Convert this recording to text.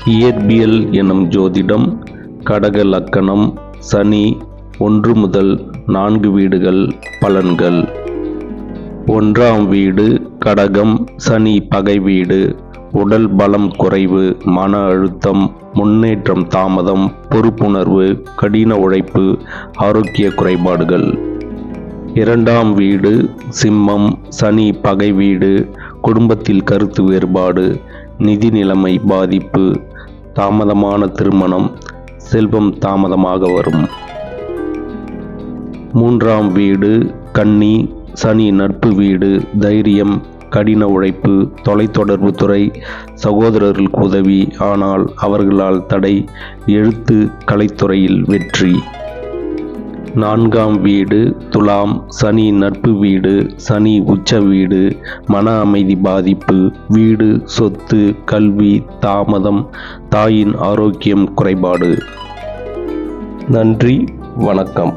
இயற்பியல் எனும் ஜோதிடம். கடக லக்கணம். சனி 1 முதல் 4 வீடுகள். பலன்கள். 1ஆம் வீடு கடகம். சனி பகை வீடு. உடல் பலம் குறைவு, மன அழுத்தம், முன்னேற்றம் தாமதம், பொறுப்புணர்வு, கடின உழைப்பு, ஆரோக்கிய குறைபாடுகள். 2ஆம் வீடு சிம்மம். சனி பகை வீடு. குடும்பத்தில் கருத்து வேறுபாடு, நிதி நிலைமை பாதிப்பு, தாமதமான திருமணம், செல்வம் தாமதமாக வரும். 3ஆம் வீடு கன்னி. சனி நட்பு வீடு. தைரியம், கடின உழைப்பு, தொலைத்தொடர்பு துறை, சகோதரர்களுக்கு உதவி, ஆனால் அவர்களால் தடை, எழுத்து கலைத்துறையில் வெற்றி. 4ஆம் வீடு துலாம். சனி நட்பு வீடு. சனி உச்ச வீடு. மன அமைதி பாதிப்பு, வீடு, சொத்து, கல்வி தாமதம், தாயின் ஆரோக்கியம் குறைபாடு. நன்றி, வணக்கம்.